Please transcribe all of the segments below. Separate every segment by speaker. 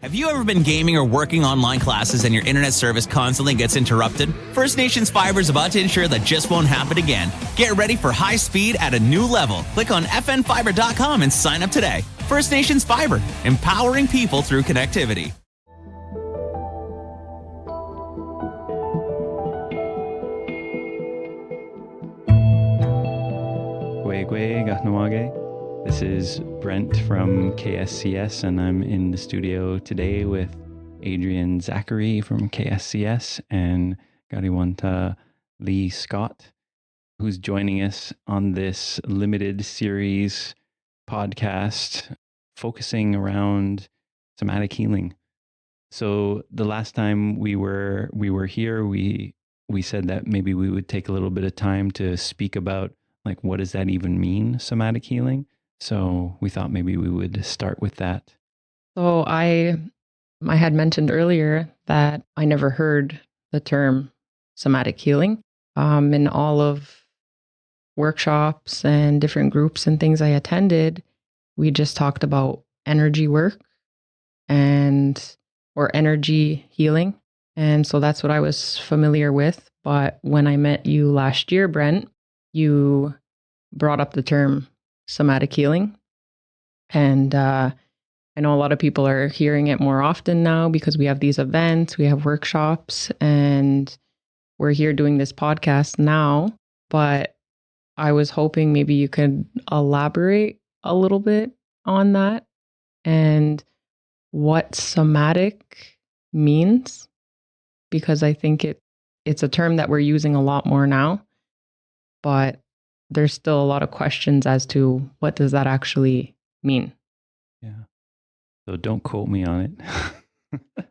Speaker 1: Have you ever been gaming or working online classes and your internet service constantly gets interrupted? First Nations Fiber is about to ensure that just won't happen again. Get ready for high speed at a new level. Click on fnfiber.com and sign up today. First Nations Fiber, empowering people through connectivity.
Speaker 2: Kahnawake. This is Brent from KSCS, and I'm in the studio today with Adrienne Zachary from KSCS and Kariwentha Lee Scott, who's joining us on this limited series podcast focusing around somatic healing. So the last time we were here, we said that maybe we would take a little bit of time to speak about, like, what does that even mean, somatic healing? So we thought maybe we would start with that.
Speaker 3: So I had mentioned earlier that I never heard the term somatic healing. In all of workshops and different groups and things I attended, we just talked about energy work or energy healing. And so that's what I was familiar with. But when I met you last year, Brent, you brought up the term somatic healing. And I know a lot of people are hearing it more often now because we have these events, we have workshops, and we're here doing this podcast now. But I was hoping maybe you could elaborate a little bit on that and what somatic means, because I think it's a term that we're using a lot more now, but there's still a lot of questions as to what does that actually mean.
Speaker 2: Yeah. So don't quote me on it.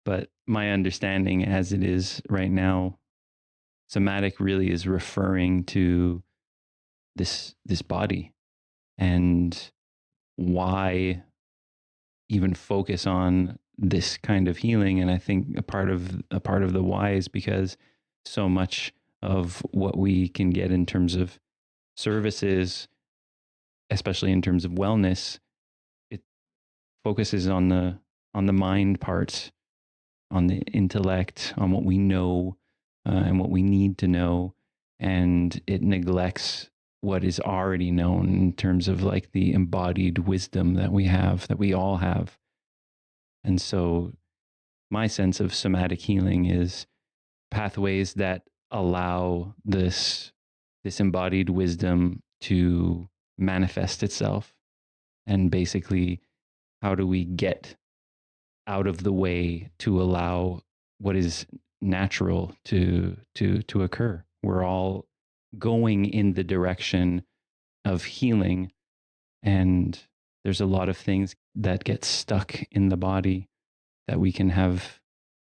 Speaker 2: But my understanding as it is right now, somatic really is referring to this body. And why even focus on this kind of healing? And I think a part of the why is because so much of what we can get in terms of services, especially in terms of wellness, it focuses on the mind parts, on the intellect, on what we know and what we need to know, and it neglects what is already known in terms of like the embodied wisdom that we all have. And so my sense of somatic healing is pathways that allow this embodied wisdom to manifest itself. And basically, how do we get out of the way to allow what is natural to occur? We're all going in the direction of healing, and there's a lot of things that get stuck in the body that we can have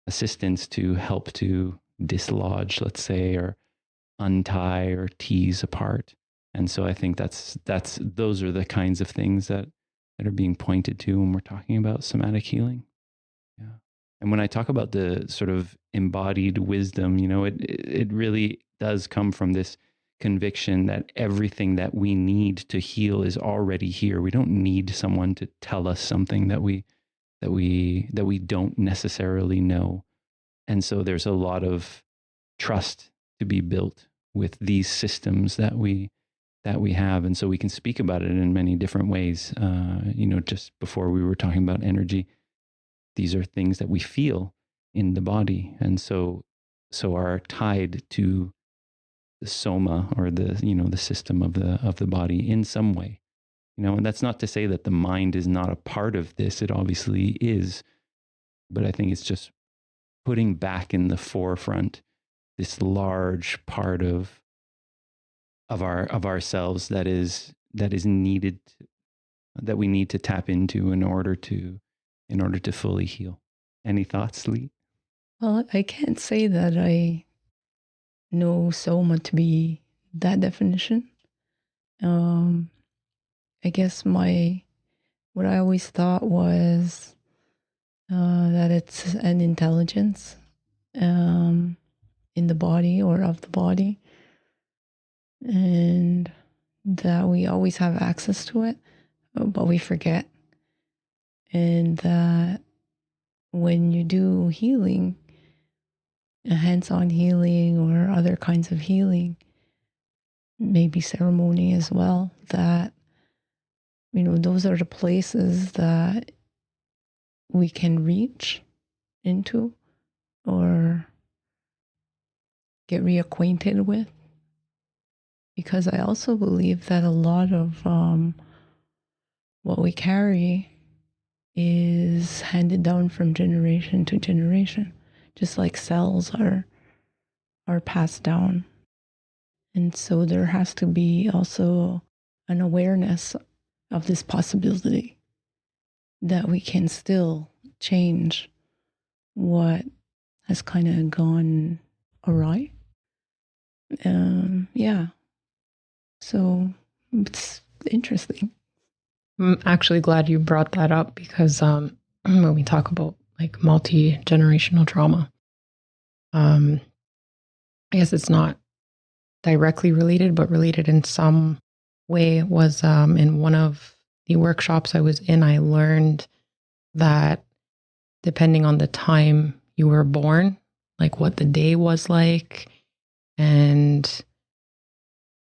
Speaker 2: assistance to help to dislodge, let's say, or untie or tease apart. And so I think those are the kinds of things that are being pointed to when we're talking about somatic healing. Yeah. And when I talk about the sort of embodied wisdom, it really does come from this conviction that everything that we need to heal is already here. We don't need someone to tell us something that we don't necessarily know. And so there's a lot of trust to be built with these systems that we have. And so we can speak about it in many different ways. Just before we were talking about energy, these are things that we feel in the body. And so are tied to the soma, or the system of the body in some way. And that's not to say that the mind is not a part of this. It obviously is. But I think it's just putting back in the forefront this large part of ourselves that is needed, that we need to tap into in order to fully heal. Any thoughts, Lee?
Speaker 4: Well, I can't say that I know soma to be that definition. I guess what I always thought was that it's an intelligence in the body or of the body, and that we always have access to it, but we forget. And that when you do healing, hands-on healing or other kinds of healing, maybe ceremony as well, that, those are the places that we can reach into or get reacquainted with. Because I also believe that a lot of what we carry is handed down from generation to generation, just like cells are passed down. And so there has to be also an awareness of this possibility that we can still change what has kind of gone awry. Yeah. So it's interesting.
Speaker 3: I'm actually glad you brought that up because when we talk about like multi-generational trauma, I guess it's not directly related, but related in some way. Was in one of the workshops I was in, I learned that depending on the time you were born, like what the day was like, and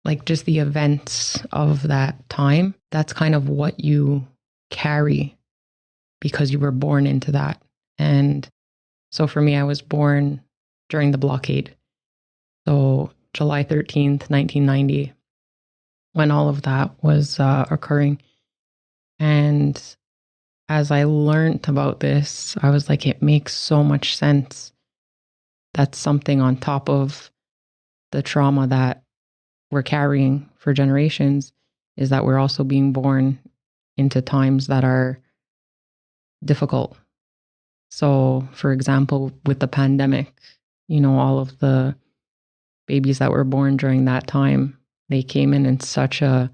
Speaker 3: like just the events of that time, that's kind of what you carry because you were born into that. And so for me, I was born during the blockade. So July 13th, 1990, when all of that was occurring. And as I learned about this, I was like, it makes so much sense. That's something on top of the trauma that we're carrying for generations, is that we're also being born into times that are difficult. So, for example, with the pandemic, all of the babies that were born during that time, they came in such a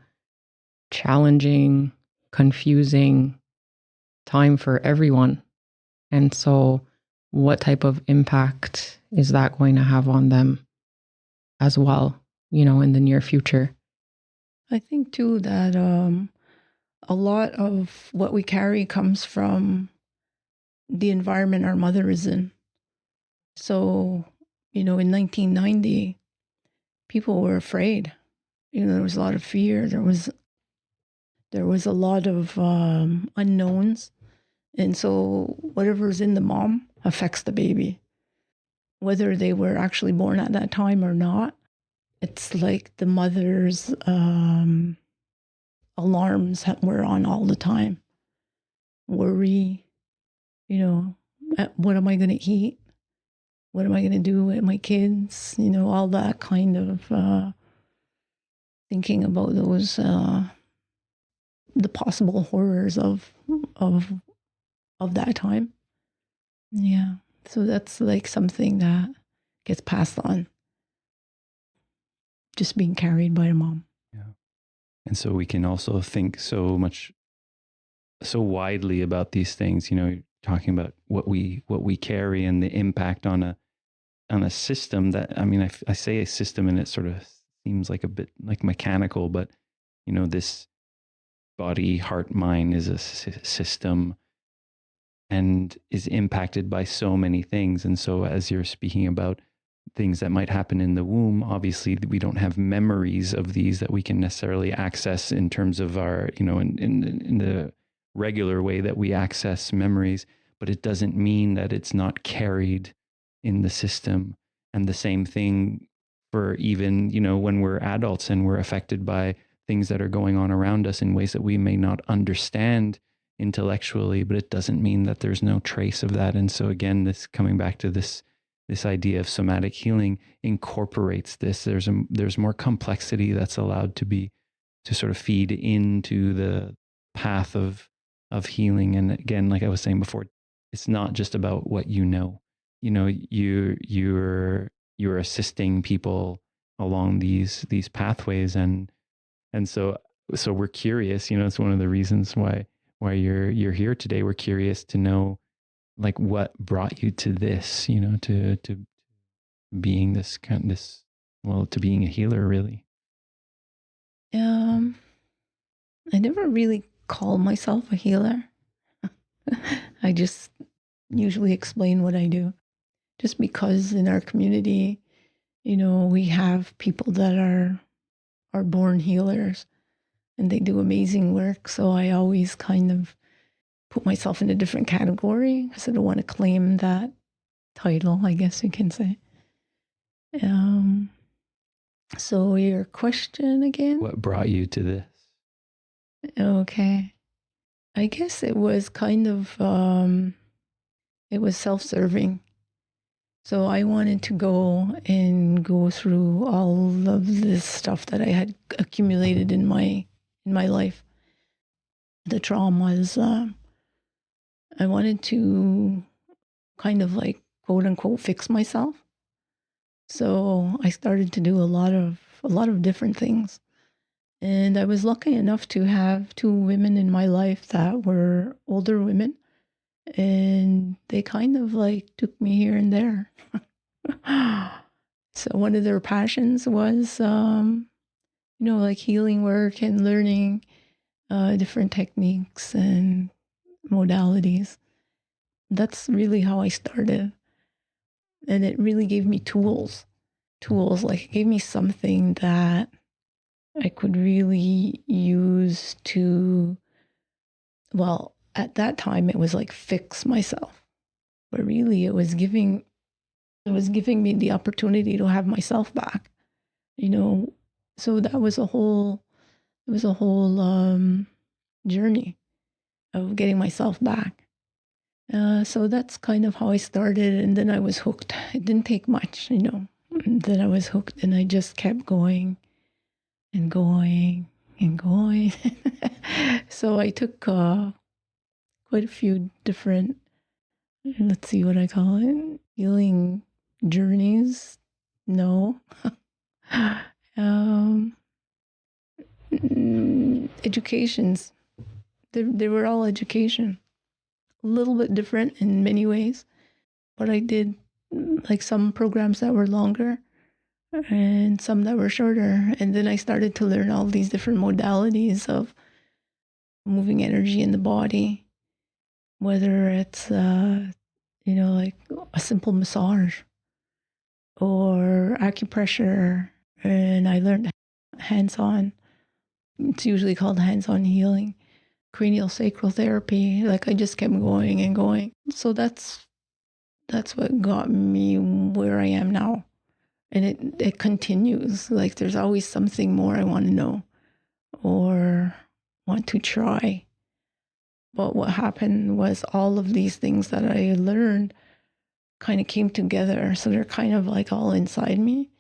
Speaker 3: challenging, confusing time for everyone. And so, what type of impact is that going to have on them as well, in the near future?
Speaker 4: I think too that a lot of what we carry comes from the environment our mother is in. So, in 1990, people were afraid. There was a lot of fear. There was a lot of unknowns. And so whatever's in the mom affects the baby, whether they were actually born at that time or not. It's like the mother's alarms were on all the time. Worry, what am I going to eat? What am I going to do with my kids? All that kind of thinking about those, the possible horrors of that time. Yeah. So that's like something that gets passed on, just being carried by a mom.
Speaker 2: Yeah. And so we can also think so widely about these things, talking about what we carry and the impact on a system that, I say a system and it sort of seems like a bit like mechanical, but this body, heart, mind is a system and is impacted by so many things. And so as you're speaking about things that might happen in the womb, obviously we don't have memories of these that we can necessarily access in terms of our, in the regular way that we access memories, but it doesn't mean that it's not carried in the system. And the same thing for even, when we're adults and we're affected by things that are going on around us in ways that we may not understand intellectually, but it doesn't mean that there's no trace of that. And so again, this coming back to this idea of somatic healing incorporates this. There's more complexity that's allowed to sort of feed into the path of healing. And again, like I was saying before, it's not just about what you're assisting people along these pathways, and so we're curious. It's one of the reasons why you're here today. We're curious to know, like, what brought you to this, to being to being a healer, really.
Speaker 4: I never really called myself a healer. I just usually explain what I do. Just because in our community, we have people that are born healers and they do amazing work. So I always kind of put myself in a different category because I don't want to claim that title, I guess you can say. So your question again?
Speaker 2: What brought you to this?
Speaker 4: Okay. I guess it was kind of, it was self-serving. So I wanted to go through all of this stuff that I had accumulated in my life. The traumas, I wanted to kind of like, quote unquote, fix myself. So I started to do a lot of different things. And I was lucky enough to have 2 women in my life that were older women. And they kind of like took me here and there. So one of their passions was, like healing work and learning different techniques and modalities. That's really how I started. And it really gave me tools, like it gave me something that I could really use to, well, at that time it was like fix myself, but really it was giving me the opportunity to have myself back, so that was a whole journey of getting myself back. So that's kind of how I started, and then I was hooked. It didn't take much, and then I was hooked, and I just kept going and going and going. So I took quite a few different, let's see what I call it, healing journeys. No. Educations. They were all education. A little bit different in many ways, but I did like some programs that were longer and some that were shorter. And then I started to learn all these different modalities of moving energy in the body, whether it's, like a simple massage or acupressure. And I learned hands-on. It's usually called hands-on healing, cranial sacral therapy. Like I just kept going and going. So that's what got me where I am now. And it continues. Like there's always something more I want to know or want to try. But what happened was all of these things that I learned kind of came together. So they're kind of like all inside me.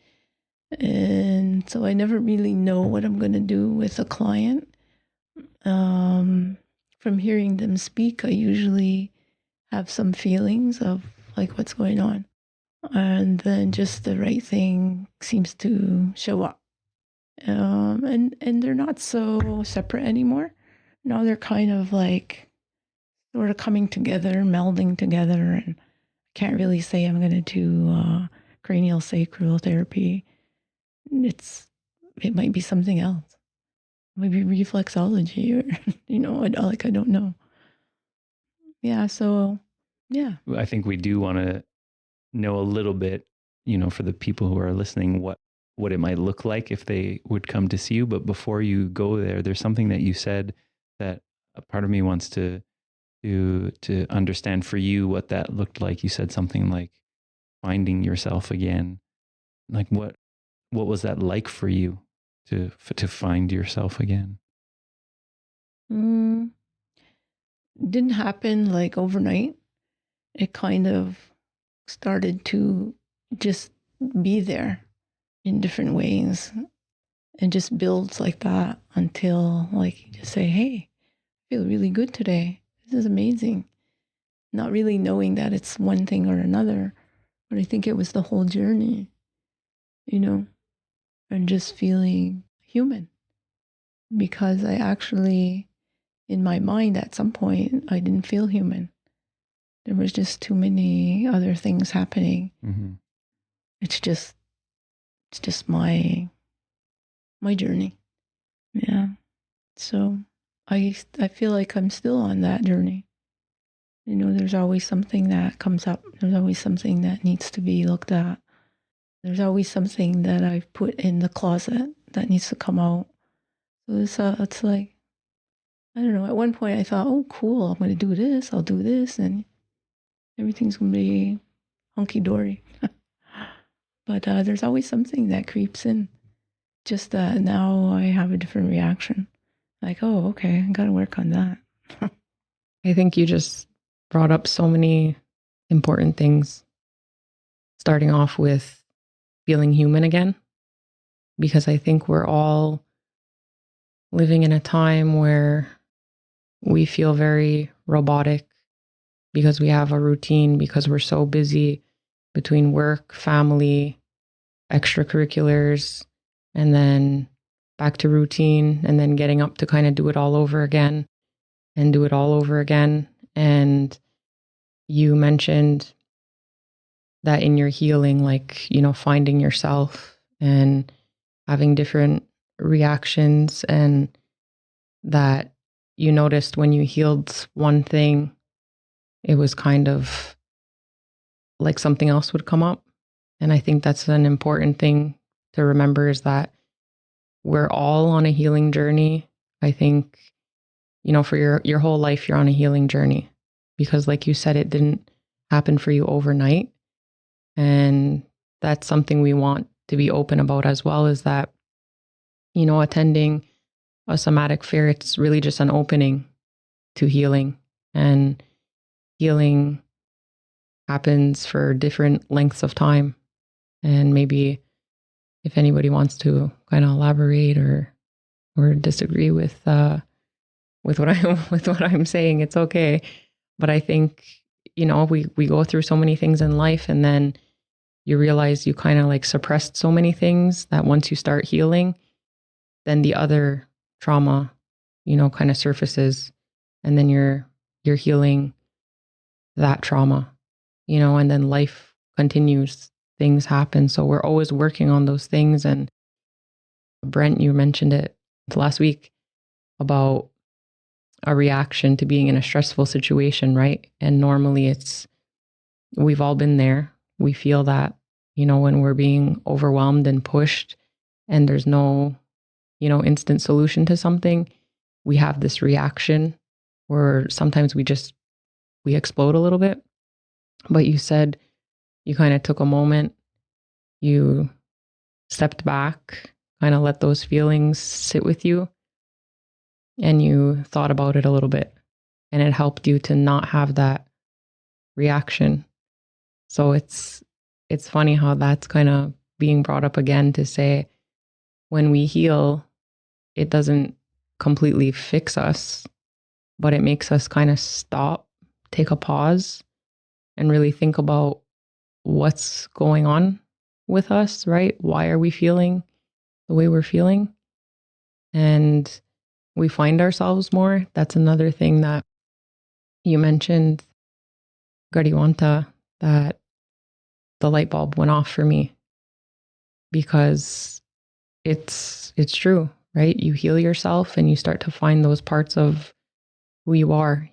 Speaker 4: And so I never really know what I'm going to do with a client. From hearing them speak, I usually have some feelings of like what's going on. And then just the right thing seems to show up. And they're not so separate anymore. Now they're kind of like sort of coming together, melding together. And I can't really say I'm going to do cranial sacral therapy. It might be something else. Maybe reflexology or, I don't know. Yeah. So, yeah.
Speaker 2: I think we do want to know a little bit, for the people who are listening, what it might look like if they would come to see you. But before you go there's something that you said that a part of me wants to understand for you what that looked like. You said something like finding yourself again. Like what was that like for you to find yourself again?
Speaker 4: Didn't happen like overnight. It kind of started to just be there in different ways and just builds like that until like you just say, hey, I feel really good today. This is amazing. Not really knowing that it's one thing or another, but I think it was the whole journey, and just feeling human. Because I actually, in my mind at some point, I didn't feel human. There was just too many other things happening.
Speaker 2: Mm-hmm.
Speaker 4: It's just my journey. Yeah. So I feel like I'm still on that journey. There's always something that comes up. There's always something that needs to be looked at. There's always something that I've put in the closet that needs to come out. So it's like, I don't know. At one point I thought, oh, cool, I'm going to do this. I'll do this. And everything's going to be hunky-dory. But there's always something that creeps in. Just that now I have a different reaction. Like, oh, okay, I got to work on that.
Speaker 3: I think you just brought up so many important things, starting off with feeling human again, because I think we're all living in a time where we feel very robotic because we have a routine, because we're so busy between work, family, extracurriculars, and then back to routine, and then getting up to kind of do it all over again and do it all over again. And you mentioned that in your healing, like, finding yourself and having different reactions, and that you noticed when you healed one thing, it was kind of like something else would come up. And I think that's an important thing to remember, is that we're all on a healing journey. I think, for your whole life, you're on a healing journey, because like you said, it didn't happen for you overnight. And that's something we want to be open about as well, is that, attending a somatic fair, it's really just an opening to healing. And healing happens for different lengths of time. And maybe if anybody wants to kind of elaborate or disagree with what I'm saying, it's okay. But I think, we go through so many things in life, and then you realize you kind of like suppressed so many things that once you start healing, then the other trauma, kind of surfaces, and then you're healing that trauma, and then life continues, things happen. So we're always working on those things. And Brent, you mentioned it last week about a reaction to being in a stressful situation, right? And normally we've all been there. We feel that, when we're being overwhelmed and pushed and there's no, instant solution to something, we have this reaction where sometimes we explode a little bit. But you said you kind of took a moment, you stepped back, kind of let those feelings sit with you, and you thought about it a little bit, and it helped you to not have that reaction. So it's funny how that's kind of being brought up again, to say when we heal, it doesn't completely fix us, but it makes us kind of stop, take a pause, and really think about what's going on with us, right? Why are we feeling the way we're feeling? And we find ourselves more. That's another thing that you mentioned, Kariwentha, that the light bulb went off for me, because it's true, right? You heal yourself and you start to find those parts of who you are.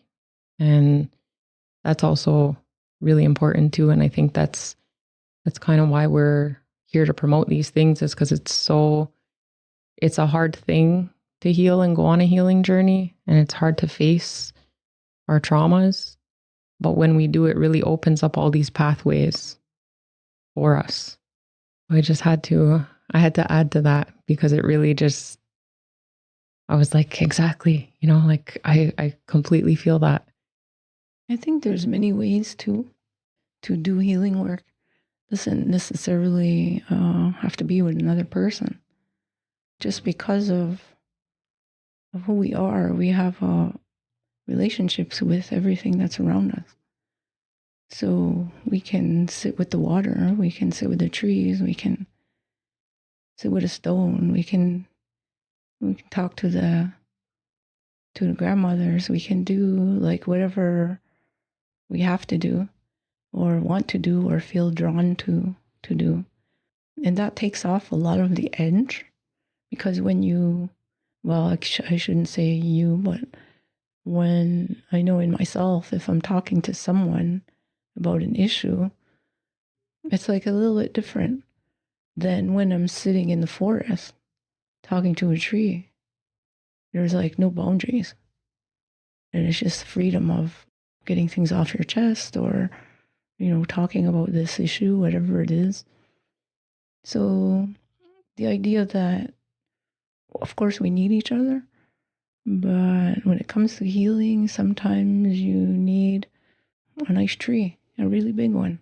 Speaker 3: And that's also really important too. And I think that's kind of why we're here to promote these things, is because it's a hard thing to heal and go on a healing journey. And it's hard to face our traumas. But when we do, it really opens up all these pathways for us. I had to add to that, because it really just, I was like, exactly, like I completely feel that.
Speaker 4: I think there's many ways to do healing work. Doesn't necessarily have to be with another person. Just because of who we are, we have relationships with everything that's around us. So we can sit with the water, we can sit with the trees, we can sit with a stone, we can talk to the grandmothers, we can do like whatever we have to do or want to do or feel drawn to do. And that takes off a lot of the edge, because when you, well, I shouldn't say you, but when I know in myself, if I'm talking to someone about an issue, it's like a little bit different than when I'm sitting in the forest talking to a tree. There's like no boundaries. And it's just freedom of getting things off your chest or, talking about this issue, whatever it is. So the idea that, of course, we need each other, but when it comes to healing, sometimes you need a nice tree, a really big one,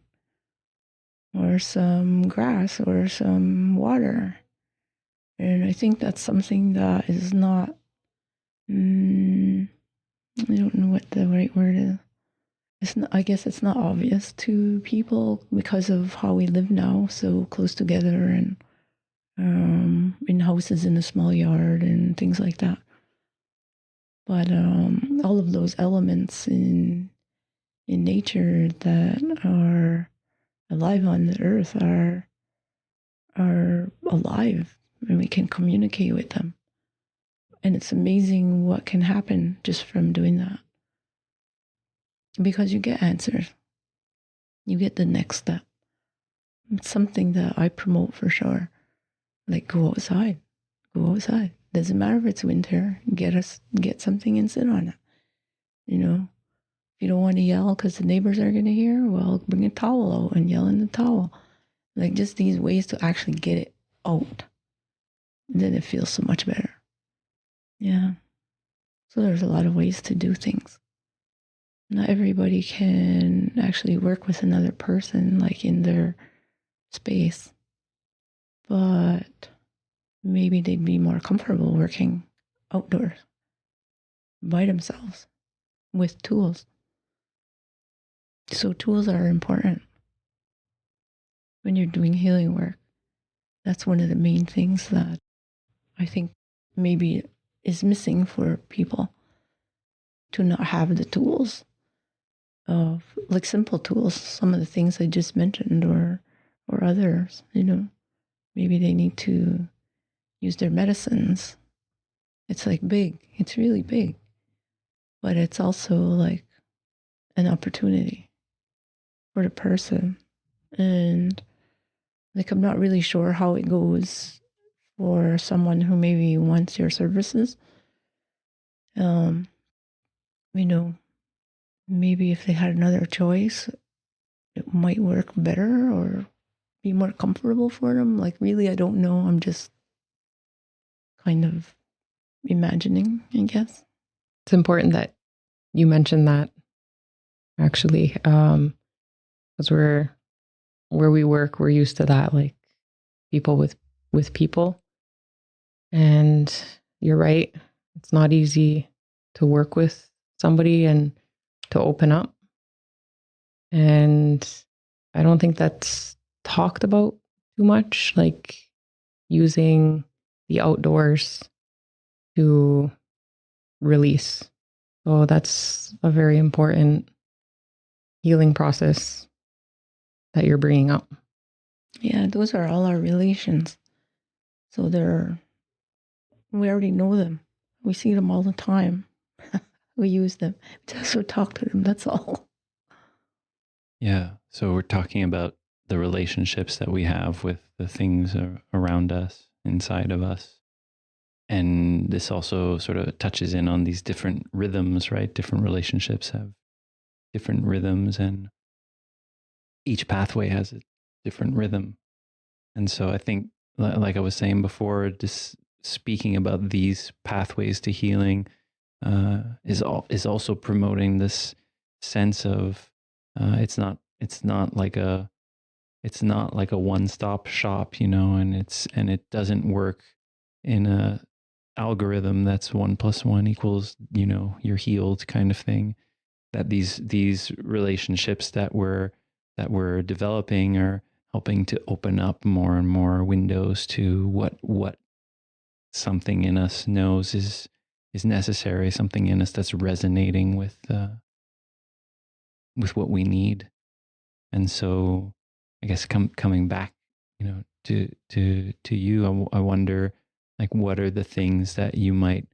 Speaker 4: or some grass or some water. And I think that's something that is not, I don't know what the right word is. I guess it's not obvious to people because of how we live now, so close together and in houses in a small yard and things like that. But all of those elements in nature that are alive on the earth are alive, and we can communicate with them. And it's amazing what can happen just from doing that. Because you get answers. You get the next step. It's something that I promote for sure. Like, go outside. Go outside. Doesn't matter if it's winter. Get something and sit on it. If you don't want to yell because the neighbors are going to hear, well, bring a towel out and yell in the towel. Like, just these ways to actually get it out. Then it feels so much better. Yeah. So there's a lot of ways to do things. Not everybody can actually work with another person, like in their space, but maybe they'd be more comfortable working outdoors by themselves with tools. So tools are important when you're doing healing work. That's one of the main things that I think maybe is missing for people, to not have the tools of, like, simple tools, some of the things I just mentioned, or others, maybe they need to use their medicines. It's like big, it's really big, but it's also like an opportunity for the person. And like, I'm not really sure how it goes for someone who maybe wants your services. Maybe if they had another choice, it might work better or be more comfortable for them. Like, really, I don't know. I'm just kind of imagining, I guess.
Speaker 3: It's important that you mentioned that, actually, because where we work, we're used to that, like people with people. And you're right. It's not easy to work with somebody and to open up. And I don't think that's talked about too much, like using the outdoors to release. So that's a very important healing process that you're bringing up.
Speaker 4: Yeah, those are all our relations. So we already know them. We see them all the time. We use them. Just to talk to them, that's all.
Speaker 2: Yeah. So we're talking about the relationships that we have with the things around us, inside of us. And this also sort of touches in on these different rhythms, right? Different relationships have different rhythms, and each pathway has a different rhythm. And so I think, like I was saying before, just speaking about these pathways to healing is also promoting this sense of it's not like a one-stop shop, and it doesn't work in a algorithm that's 1 + 1 = you're healed kind of thing. That these relationships that we're developing are helping to open up more and more windows to what something in us knows is necessary, something in us that's resonating with what we need. And so I guess coming back, to you, I wonder, like, what are the things that you might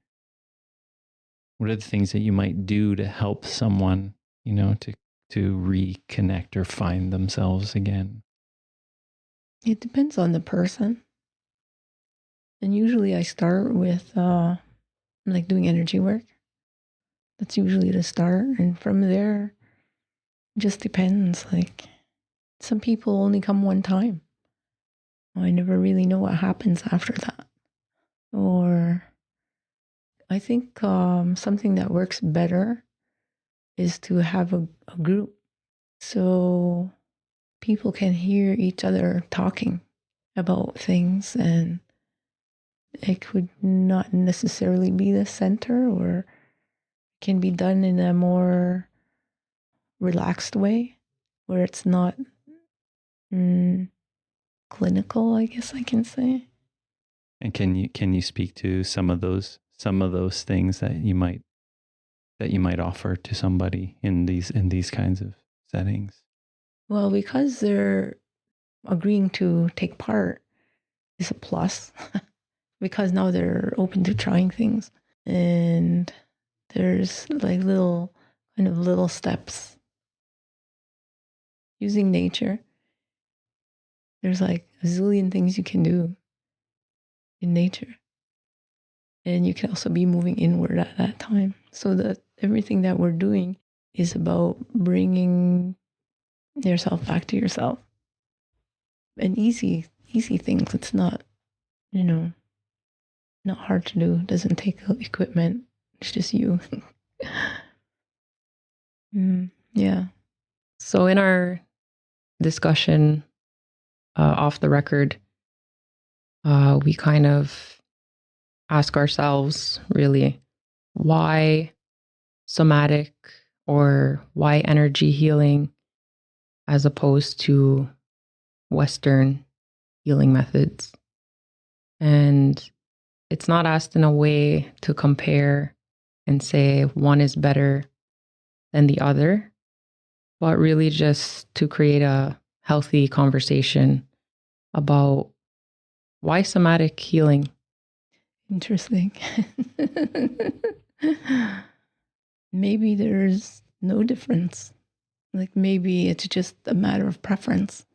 Speaker 2: What are the things that you might do to help someone, to reconnect or find themselves again?
Speaker 4: It depends on the person. And usually I start with like doing energy work. That's usually the start. And from there, it just depends. Like some people only come one time. I never really know what happens after that. Or I think something that works better is to have a group so people can hear each other talking about things, and it could not necessarily be the center, or can be done in a more relaxed way where it's not clinical, I guess I can say.
Speaker 2: And can you speak to some of those things that you might offer to somebody in these kinds of settings?
Speaker 4: Well, because they're agreeing to take part is a plus because now they're open to trying things, and there's like little steps using nature. There's like a zillion things you can do in nature, and you can also be moving inward at that time, so that everything that we're doing is about bringing yourself back to yourself. And easy things. It's not, not hard to do. It doesn't take equipment. It's just you. Yeah.
Speaker 3: So in our discussion off the record, we kind of ask ourselves, really, why somatic or why energy healing as opposed to Western healing methods? And it's not asked in a way to compare and say one is better than the other, but really just to create a healthy conversation about why somatic healing.
Speaker 4: Interesting. Maybe there's no difference. Like maybe it's just a matter of preference.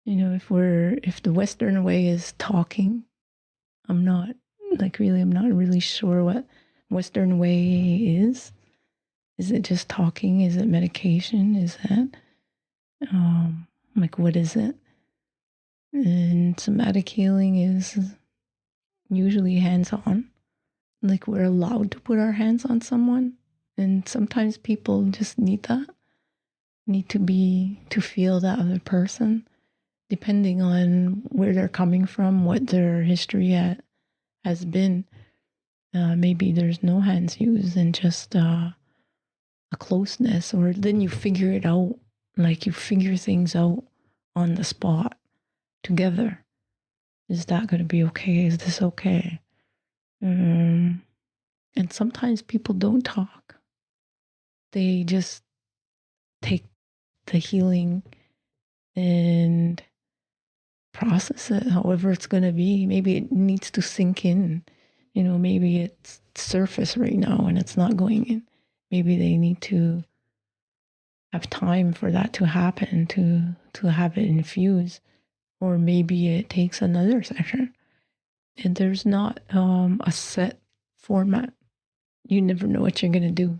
Speaker 4: If the Western way is talking, I'm not really sure what Western way is. Is it just talking? Is it medication? Is that what is it? And somatic healing is usually hands-on. Like we're allowed to put our hands on someone, and sometimes people just need to feel that other person, depending on where they're coming from, what their history has been. Maybe there's no hands used and just a closeness, or then you figure it out, like you figure things out on the spot together. Is that going to be okay? Is this okay? And sometimes people don't talk. They just take the healing and process it however it's going to be. Maybe it needs to sink in. Maybe it's surface right now and it's not going in. Maybe they need to have time for that to happen, to have it infuse. Or maybe it takes another session. And there's not a set format. You never know what you're going to do.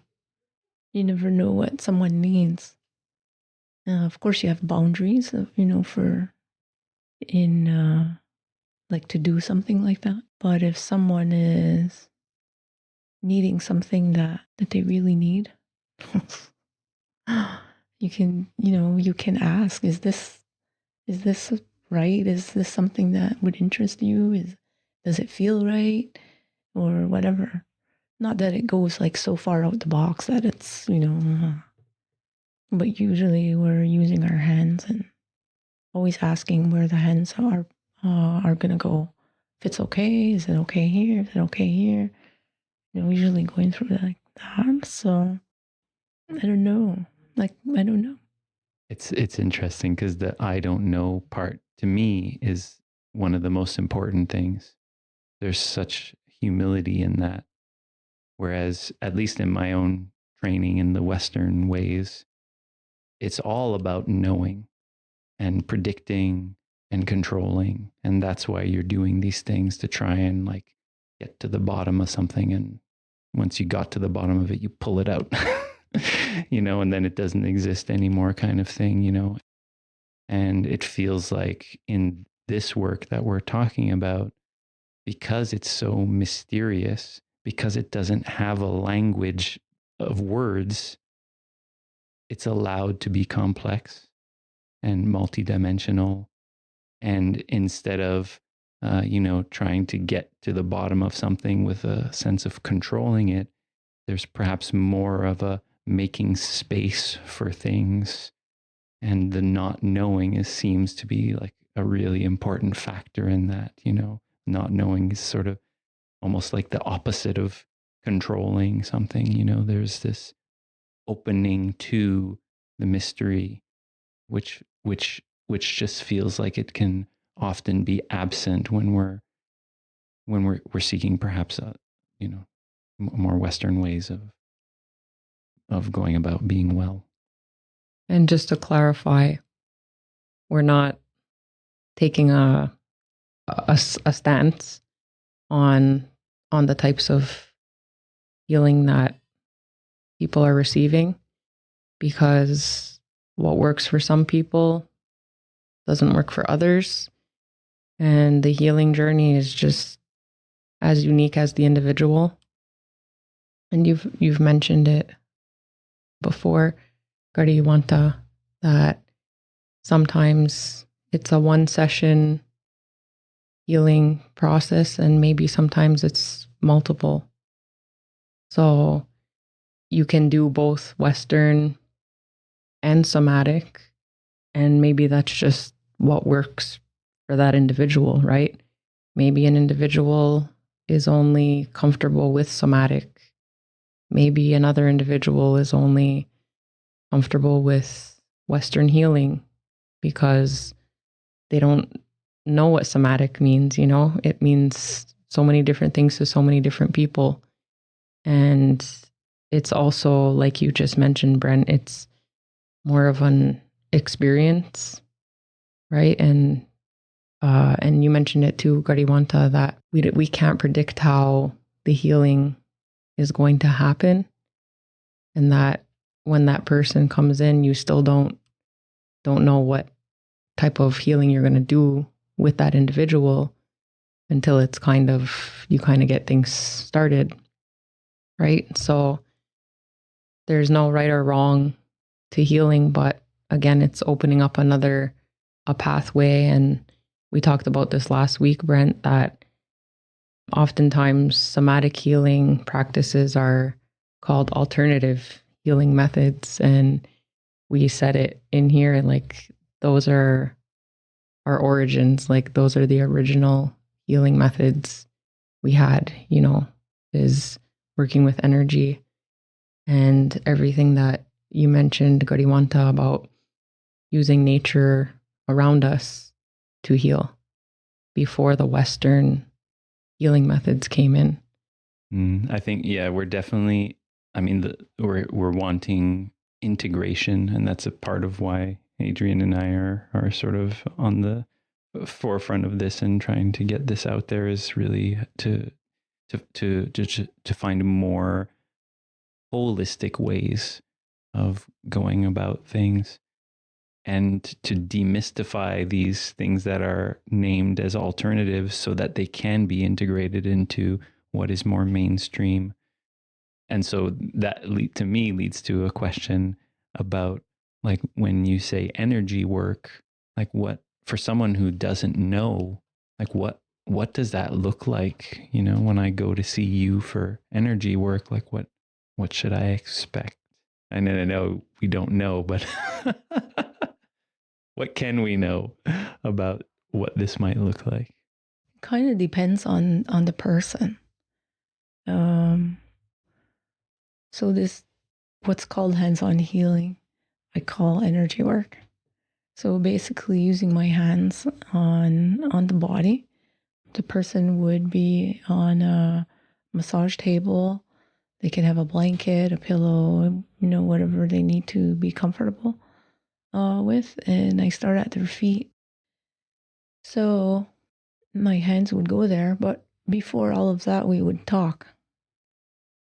Speaker 4: You never know what someone needs. Of course, you have boundaries, to do something like that. But if someone is needing something that they really need, you can ask, is this right? Is this something that would interest you? Does it feel right? Or whatever. Not that it goes like so far out the box that it's, but usually we're using our hands and always asking where the hands are going to go. If it's okay, is it okay here? Is it okay here? Usually going through like that. So I don't know. I don't know.
Speaker 2: It's interesting because the I don't know part to me is one of the most important things. There's such humility in that. Whereas, at least in my own training in the Western ways, it's all about knowing and predicting and controlling. And that's why you're doing these things, to try and like get to the bottom of something. And once you got to the bottom of it, you pull it out, and then it doesn't exist anymore, kind of thing. And it feels like in this work that we're talking about, because it's so mysterious, because it doesn't have a language of words, it's allowed to be complex and multidimensional. And instead of, trying to get to the bottom of something with a sense of controlling it, there's perhaps more of a making space for things. And the not knowing seems to be like a really important factor in that. Not knowing is sort of almost like the opposite of controlling something. There's this opening to the mystery, which just feels like it can often be absent when we're seeking perhaps more Western ways of going about being well.
Speaker 3: And just to clarify, we're not taking a stance on the types of healing that people are receiving, because what works for some people doesn't work for others. And the healing journey is just as unique as the individual. And you've mentioned it before, Kariwentha, that sometimes it's a one session healing process, and maybe sometimes it's multiple. So you can do both Western and somatic, and maybe that's just what works for that individual, right? Maybe an individual is only comfortable with somatic. Maybe another individual is only comfortable with Western healing because they don't know what somatic means. It means so many different things to so many different people. And it's also, like you just mentioned, Brent, it's more of an experience, right? And you mentioned it too, Kariwentha, that we can't predict how the healing is going to happen, and that when that person comes in, you still don't know what type of healing you're going to do with that individual until you kind of get things started, right? So there's no right or wrong to healing, but again, it's opening up a pathway. And we talked about this last week, Brent, that oftentimes somatic healing practices are called alternative healing methods. And we said it in here, like those are our origins, like those are the original healing methods we had, is working with energy. And everything that you mentioned, Kariwentha, about using nature around us to heal before the Western healing methods came in.
Speaker 2: I think, we're definitely, we're wanting integration, and that's a part of why Adrienne and I are sort of on the forefront of this and trying to get this out there, is really to find more holistic ways of going about things, and to demystify these things that are named as alternatives so that they can be integrated into what is more mainstream. And so that to me leads to a question about, like, when you say energy work, like what, for someone who doesn't know, like what does that look like? When I go to see you for energy work, like what should I expect? And then I know we don't know, but what can we know about what this might look like?
Speaker 4: Kind of depends on the person. So this, what's called hands-on healing, I call energy work. So basically using my hands on the body. The person would be on a massage table, They can have a blanket, a pillow, whatever they need to be comfortable with. And I start at their feet. So my hands would go there. But before all of that, we would talk.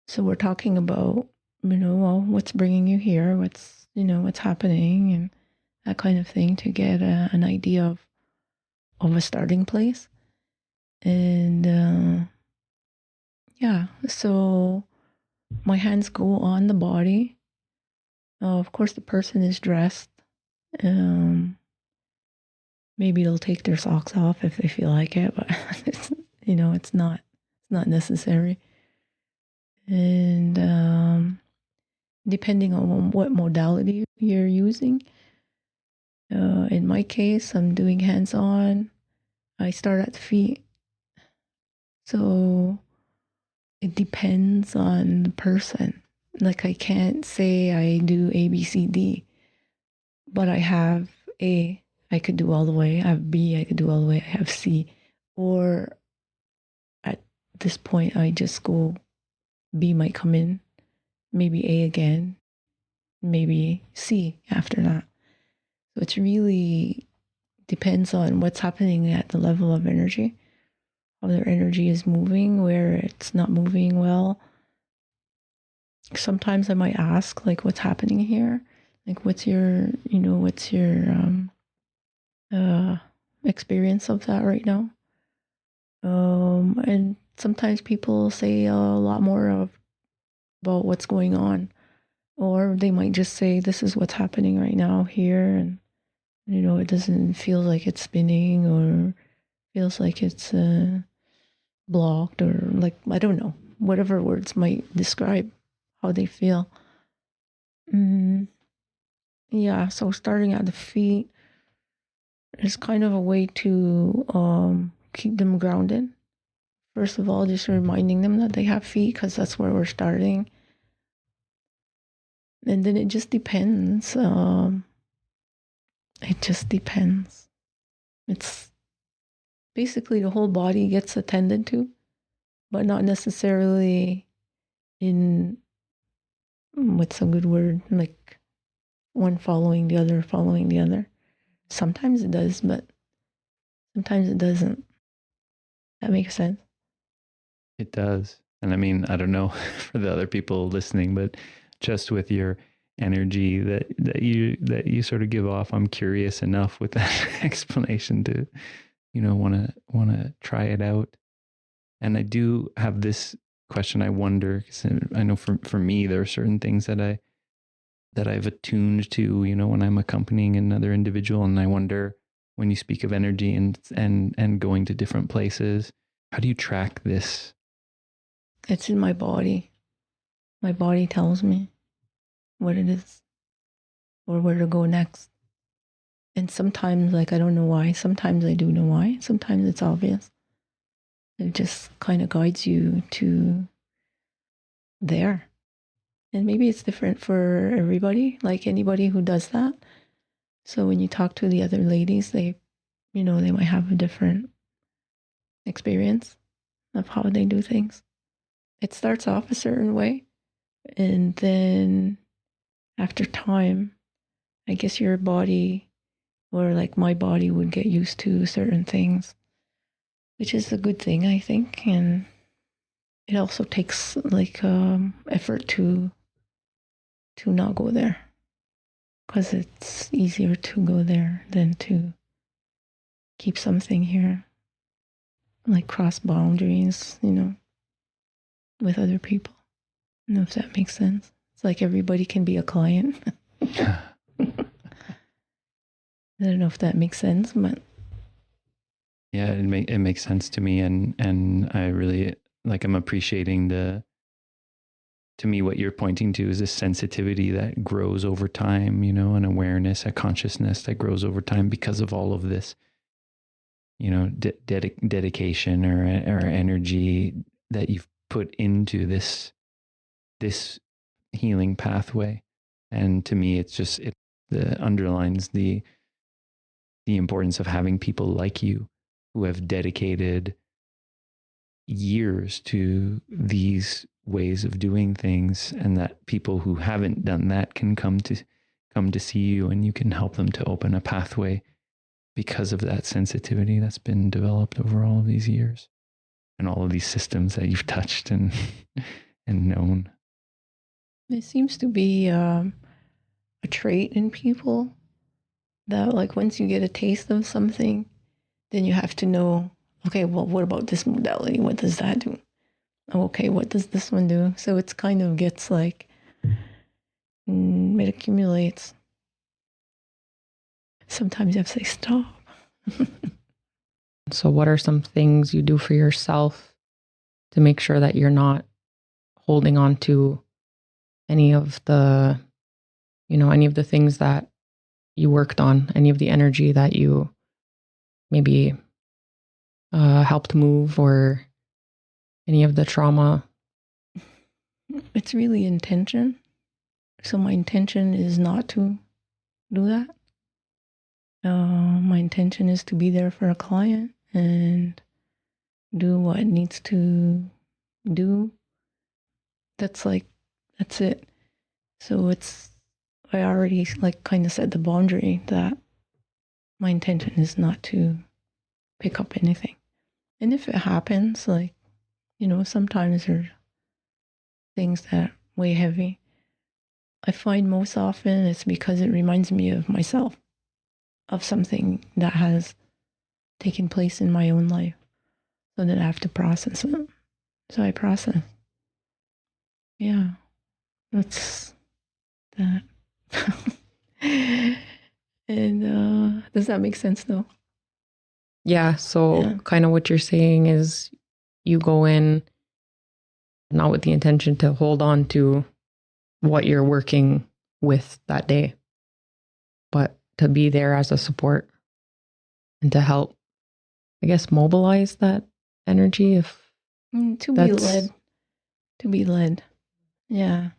Speaker 4: So we're talking about, well, what's bringing you here? What's happening and that kind of thing to get an idea of a starting place. And so my hands go on the body. Of course, the person is dressed. Maybe they'll take their socks off if they feel like it, but it's not necessary. And depending on what modality you're using, in my case, I'm doing hands-on. I start at the feet. So it depends on the person. Like I can't say I do A, B, C, D, but I have A, I could do all the way. I have B, I could do all the way. I have C. Or at this point, I just go, B might come in, maybe A again, maybe C after that. So it's really depends on what's happening at the level of energy, how their energy is moving, where it's not moving well. Sometimes I might ask, like, what's happening here? Like, what's your experience of that right now? And sometimes people say a lot more about what's going on, or they might just say, this is what's happening right now here. And, it doesn't feel like it's spinning or feels like it's blocked or like, I don't know, whatever words might describe how they feel. Yeah, so starting at the feet is kind of a way to keep them grounded. First of all, just reminding them that they have feet, because that's where we're starting. And then it just depends. It just depends. It's basically the whole body gets attended to, but not necessarily in, what's a good word, like one following the other. Sometimes it does, but sometimes it doesn't. That makes sense.
Speaker 2: It does. And I mean, I don't know for the other people listening, but just with your energy that you sort of give off, I'm curious enough with that explanation to, want to try it out. And I do have this question. I wonder, because I know for me, there are certain things that I've attuned to, when I'm accompanying another individual. And I wonder, when you speak of energy and going to different places, how do you track this?
Speaker 4: It's in my body. My body tells me what it is or where to go next. And sometimes, like, I don't know why. Sometimes I do know why. Sometimes it's obvious. It just kind of guides you to there. And maybe it's different for everybody, like anybody who does that. So when you talk to the other ladies, they might have a different experience of how they do things. It starts off a certain way, and then after time, I guess your body, or like my body, would get used to certain things, which is a good thing, I think. And it also takes like effort to not go there, because it's easier to go there than to keep something here, like cross boundaries, with other people. I don't know if that makes sense. It's like everybody can be a client. I don't know if that makes sense, but
Speaker 2: yeah, it makes sense to me, and I really I'm appreciating to me, what you're pointing to is this sensitivity that grows over time, an awareness, a consciousness that grows over time because of all of this, dedication or energy that you've put into this healing pathway. And to me, it underlines the importance of having people like you who have dedicated years to these ways of doing things, and that people who haven't done that can come to see you, and you can help them to open a pathway because of that sensitivity that's been developed over all of these years and all of these systems that you've touched and known.
Speaker 4: It seems to be a trait in people that, like, once you get a taste of something, then you have to know, okay, well, what about this modality? What does that do? Okay, what does this one do? So it's kind of gets like, it accumulates. Sometimes you have to say, stop.
Speaker 3: So what are some things you do for yourself to make sure that you're not holding on to any of the things that you worked on, any of the energy that you maybe helped move, or any of the trauma?
Speaker 4: It's really intention. So my intention is not to do that. My intention is to be there for a client and do what it needs to do. That's it. So I already like kind of set the boundary that my intention is not to pick up anything. And if it happens, like, sometimes there's things that weigh heavy. I find most often it's because it reminds me of myself, of something that has taken place in my own life. So that I have to process it. So I process. Yeah, that's that. And does that make sense though?
Speaker 3: Yeah. So
Speaker 4: Yeah.
Speaker 3: kind of what you're saying is you go in not with the intention to hold on to what you're working with that day, but to be there as a support and to help, I guess, mobilize that energy. If
Speaker 4: To be led. Yeah.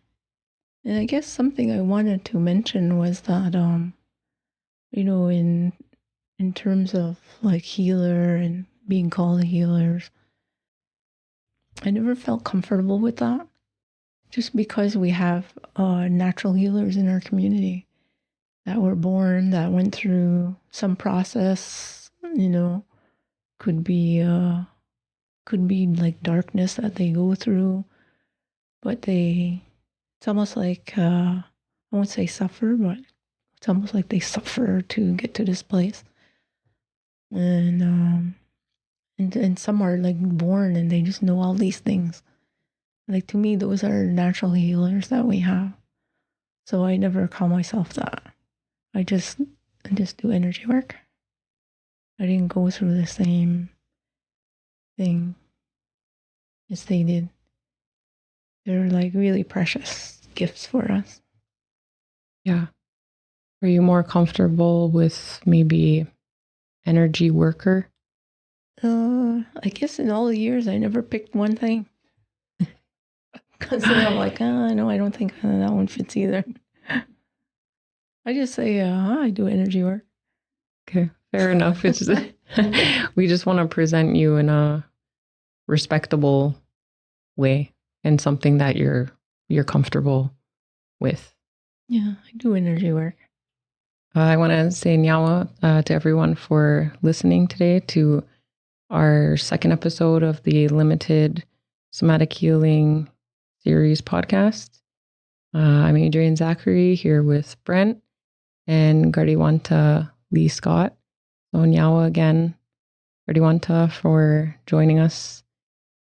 Speaker 4: And I guess something I wanted to mention was that, in terms of like healer and being called healers, I never felt comfortable with that. Just because we have natural healers in our community that were born, that went through some process, could be like darkness that they go through, but it's almost like, I won't say suffer, but it's almost like they suffer to get to this place. And some are like born and they just know all these things. Like, to me, those are natural healers that we have. So I never call myself that. I just do energy work. I didn't go through the same thing as they did. They're like really precious gifts for us.
Speaker 3: Yeah. Are you more comfortable with maybe energy worker?
Speaker 4: I guess in all the years, I never picked one thing. Because then I'm like, no, I don't think that one fits either. I just say, I do energy work.
Speaker 3: Okay, fair enough. It's just, we just want to present you in a respectable way and something that you're comfortable with.
Speaker 4: Yeah, I do energy work.
Speaker 3: I want to say nyawa to everyone for listening today to our second episode of the limited somatic healing series podcast. I'm Adrienne Zachary here with Brent and Kariwentha Lee Scott. So nyawa again, Kariwentha, for joining us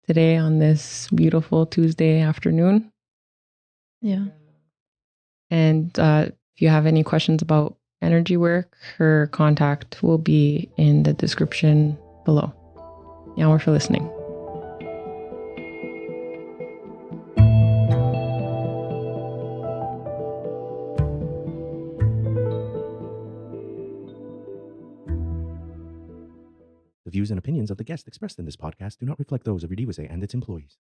Speaker 3: today on this beautiful Tuesday afternoon.
Speaker 4: Yeah.
Speaker 3: And if you have any questions about energy work, her contact will be in the description below. Nyawa for listening.
Speaker 5: The views and opinions of the guests expressed in this podcast do not reflect those of Iorì and its employees.